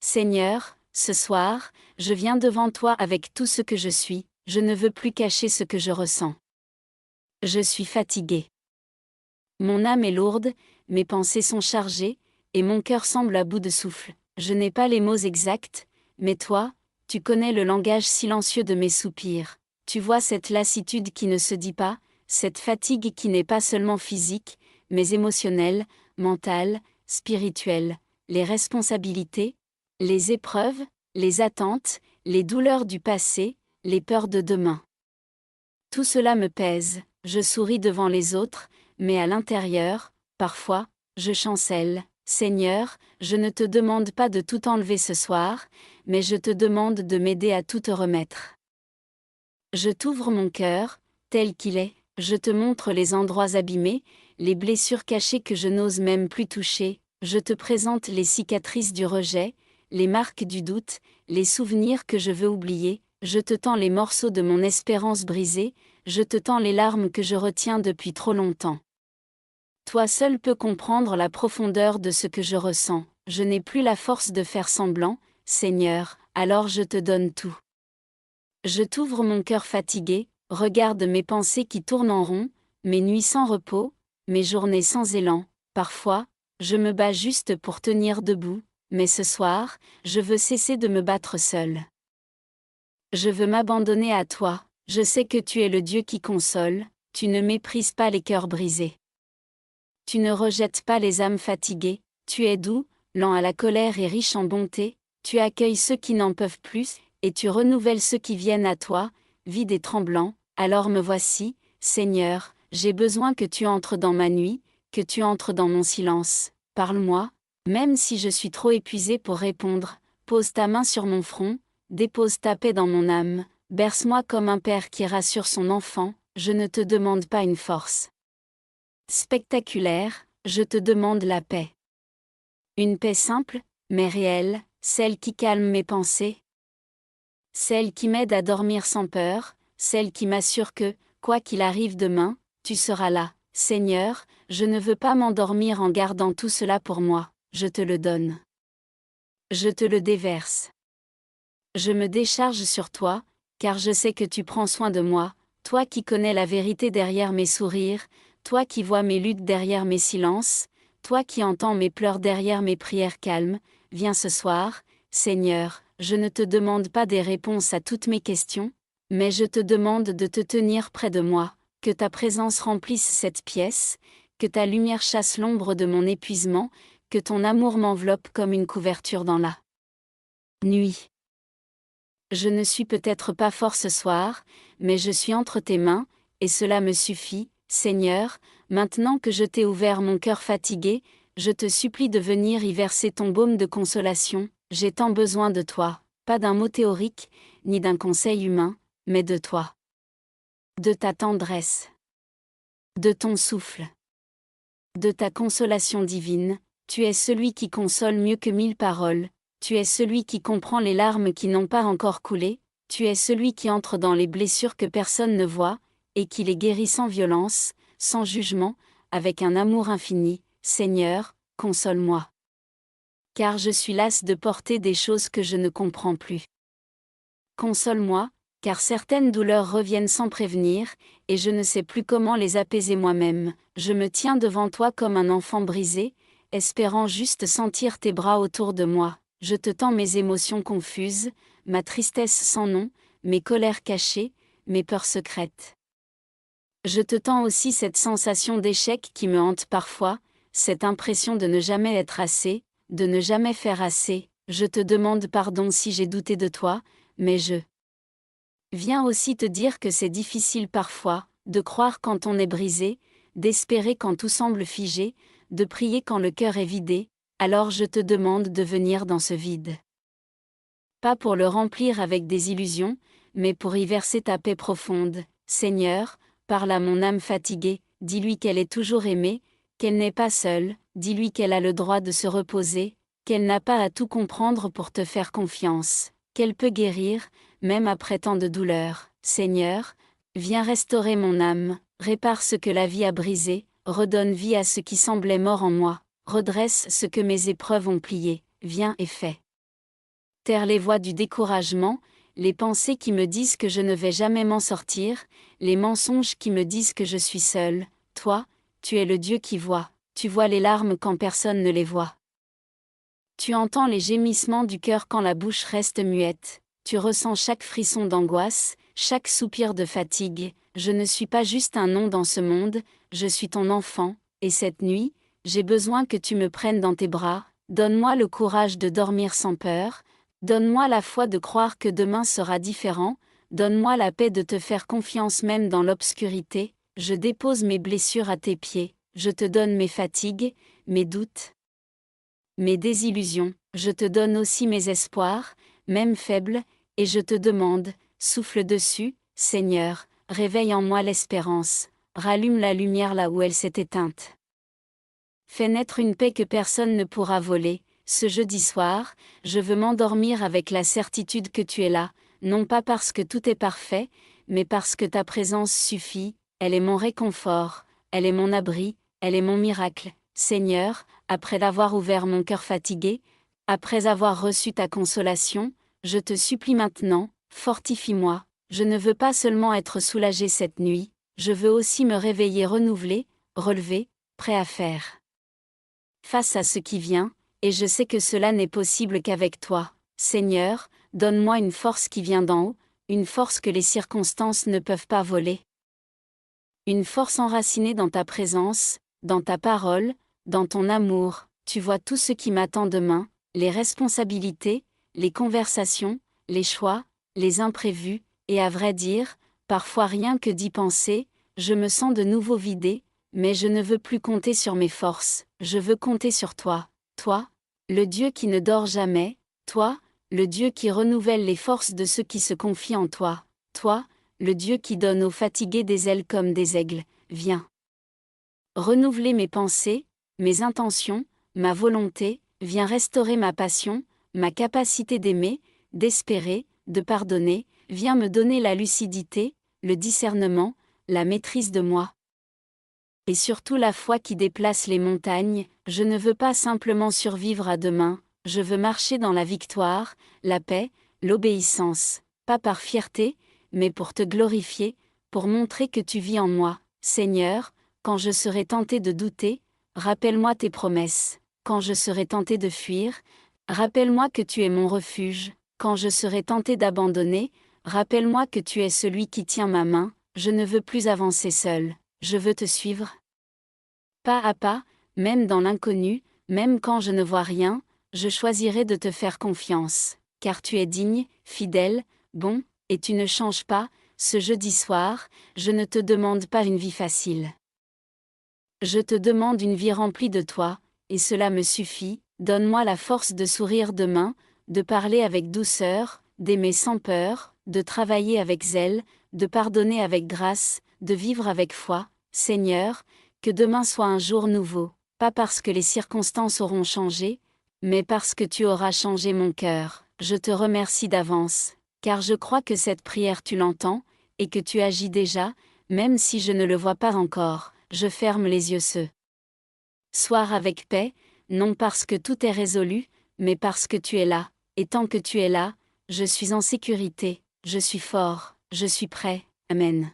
Seigneur, ce soir, je viens devant toi avec tout ce que je suis, je ne veux plus cacher ce que je ressens. Je suis fatigué. Mon âme est lourde, mes pensées sont chargées, et mon cœur semble à bout de souffle. Je n'ai pas les mots exacts, mais toi, tu connais le langage silencieux de mes soupirs. Tu vois cette lassitude qui ne se dit pas, cette fatigue qui n'est pas seulement physique, mais émotionnelle, mentale, spirituelle, les responsabilités, les épreuves, les attentes, les douleurs du passé, les peurs de demain. Tout cela me pèse, je souris devant les autres, mais à l'intérieur, parfois, je chancelle. Seigneur, je ne te demande pas de tout enlever ce soir, mais je te demande de m'aider à tout te remettre. Je t'ouvre mon cœur, tel qu'il est, je te montre les endroits abîmés, les blessures cachées que je n'ose même plus toucher, je te présente les cicatrices du rejet, les marques du doute, les souvenirs que je veux oublier, je te tends les morceaux de mon espérance brisée, je te tends les larmes que je retiens depuis trop longtemps. Toi seul peux comprendre la profondeur de ce que je ressens, je n'ai plus la force de faire semblant, Seigneur, alors je te donne tout. Je t'ouvre mon cœur fatigué, regarde mes pensées qui tournent en rond, mes nuits sans repos, mes journées sans élan, parfois, je me bats juste pour tenir debout, mais ce soir, je veux cesser de me battre seul. Je veux m'abandonner à toi, je sais que tu es le Dieu qui console, tu ne méprises pas les cœurs brisés. Tu ne rejettes pas les âmes fatiguées, tu es doux, lent à la colère et riche en bonté, tu accueilles ceux qui n'en peuvent plus, et tu renouvelles ceux qui viennent à toi, vides et tremblants. Alors me voici, Seigneur, j'ai besoin que tu entres dans ma nuit, que tu entres dans mon silence. Parle-moi, même si je suis trop épuisé pour répondre, pose ta main sur mon front, dépose ta paix dans mon âme, berce-moi comme un père qui rassure son enfant, je ne te demande pas une force spectaculaire, je te demande la paix. Une paix simple, mais réelle, celle qui calme mes pensées. Celle qui m'aide à dormir sans peur, celle qui m'assure que, quoi qu'il arrive demain, tu seras là. Seigneur, je ne veux pas m'endormir en gardant tout cela pour moi, je te le donne. Je te le déverse. Je me décharge sur toi, car je sais que tu prends soin de moi, toi qui connais la vérité derrière mes sourires, toi qui vois mes luttes derrière mes silences, toi qui entends mes pleurs derrière mes prières calmes, viens ce soir, Seigneur, je ne te demande pas des réponses à toutes mes questions, mais je te demande de te tenir près de moi, que ta présence remplisse cette pièce, que ta lumière chasse l'ombre de mon épuisement, que ton amour m'enveloppe comme une couverture dans la nuit. Je ne suis peut-être pas fort ce soir, mais je suis entre tes mains, et cela me suffit, Seigneur, maintenant que je t'ai ouvert mon cœur fatigué, je te supplie de venir y verser ton baume de consolation, j'ai tant besoin de toi, pas d'un mot théorique, ni d'un conseil humain, mais de toi. De ta tendresse. De ton souffle. De ta consolation divine, tu es celui qui console mieux que 1000 paroles, tu es celui qui comprend les larmes qui n'ont pas encore coulé, tu es celui qui entre dans les blessures que personne ne voit, et qui les guérit sans violence, sans jugement, avec un amour infini. Seigneur, console-moi. Car je suis lasse de porter des choses que je ne comprends plus. Console-moi, car certaines douleurs reviennent sans prévenir, et je ne sais plus comment les apaiser moi-même. Je me tiens devant toi comme un enfant brisé, espérant juste sentir tes bras autour de moi. Je te tends mes émotions confuses, ma tristesse sans nom, mes colères cachées, mes peurs secrètes. Je te tends aussi cette sensation d'échec qui me hante parfois, cette impression de ne jamais être assez, de ne jamais faire assez. Je te demande pardon si j'ai douté de toi, mais je viens aussi te dire que c'est difficile parfois, de croire quand on est brisé, d'espérer quand tout semble figé, de prier quand le cœur est vidé, alors je te demande de venir dans ce vide. Pas pour le remplir avec des illusions, mais pour y verser ta paix profonde. Seigneur, parle à mon âme fatiguée, dis-lui qu'elle est toujours aimée, qu'elle n'est pas seule, dis-lui qu'elle a le droit de se reposer, qu'elle n'a pas à tout comprendre pour te faire confiance, qu'elle peut guérir, même après tant de douleur. Seigneur, viens restaurer mon âme, répare ce que la vie a brisé, redonne vie à ce qui semblait mort en moi, redresse ce que mes épreuves ont plié, viens et fais taire les voix du découragement, les pensées qui me disent que je ne vais jamais m'en sortir, les mensonges qui me disent que je suis seule. Toi, tu es le Dieu qui voit, tu vois les larmes quand personne ne les voit. Tu entends les gémissements du cœur quand la bouche reste muette, tu ressens chaque frisson d'angoisse, chaque soupir de fatigue. Je ne suis pas juste un nom dans ce monde, je suis ton enfant, et cette nuit, j'ai besoin que tu me prennes dans tes bras, donne-moi le courage de dormir sans peur, donne-moi la foi de croire que demain sera différent, donne-moi la paix de te faire confiance même dans l'obscurité. Je dépose mes blessures à tes pieds, je te donne mes fatigues, mes doutes, mes désillusions, je te donne aussi mes espoirs, même faibles, et je te demande, souffle dessus, Seigneur, réveille en moi l'espérance, rallume la lumière là où elle s'est éteinte. Fais naître une paix que personne ne pourra voler. Ce jeudi soir, je veux m'endormir avec la certitude que tu es là, non pas parce que tout est parfait, mais parce que ta présence suffit. Elle est mon réconfort, elle est mon abri, elle est mon miracle. Seigneur, après avoir ouvert mon cœur fatigué, après avoir reçu ta consolation, je te supplie maintenant, fortifie-moi. Je ne veux pas seulement être soulagé cette nuit, je veux aussi me réveiller renouvelé, relevé, prêt à faire face à ce qui vient, et je sais que cela n'est possible qu'avec toi. Seigneur, donne-moi une force qui vient d'en haut, une force que les circonstances ne peuvent pas voler. Une force enracinée dans ta présence, dans ta parole, dans ton amour. Tu vois tout ce qui m'attend demain, les responsabilités, les conversations, les choix, les imprévus, et à vrai dire, parfois rien que d'y penser, je me sens de nouveau vidé, mais je ne veux plus compter sur mes forces, je veux compter sur toi, toi, le Dieu qui ne dort jamais, toi, le Dieu qui renouvelle les forces de ceux qui se confient en toi, toi, le Dieu qui donne aux fatigués des ailes comme des aigles. Viens renouveler mes pensées, mes intentions, ma volonté, viens restaurer ma passion, ma capacité d'aimer, d'espérer, de pardonner, viens me donner la lucidité, le discernement, la maîtrise de moi. Et surtout la foi qui déplace les montagnes. Je ne veux pas simplement survivre à demain, je veux marcher dans la victoire, la paix, l'obéissance, pas par fierté, mais pour te glorifier, pour montrer que tu vis en moi. Seigneur, quand je serai tenté de douter, rappelle-moi tes promesses. Quand je serai tenté de fuir, rappelle-moi que tu es mon refuge. Quand je serai tenté d'abandonner, rappelle-moi que tu es celui qui tient ma main. Je ne veux plus avancer seul, je veux te suivre. Pas à pas, même dans l'inconnu, même quand je ne vois rien, je choisirai de te faire confiance, car tu es digne, fidèle, bon, et tu ne changes pas. Ce jeudi soir, je ne te demande pas une vie facile. Je te demande une vie remplie de toi, et cela me suffit. Donne-moi la force de sourire demain, de parler avec douceur, d'aimer sans peur, de travailler avec zèle, de pardonner avec grâce, de vivre avec foi. Seigneur, que demain soit un jour nouveau, pas parce que les circonstances auront changé, mais parce que tu auras changé mon cœur. Je te remercie d'avance, car je crois que cette prière tu l'entends, et que tu agis déjà, même si je ne le vois pas encore. Je ferme les yeux ce soir avec paix, non parce que tout est résolu, mais parce que tu es là, et tant que tu es là, je suis en sécurité, je suis fort, je suis prêt. Amen.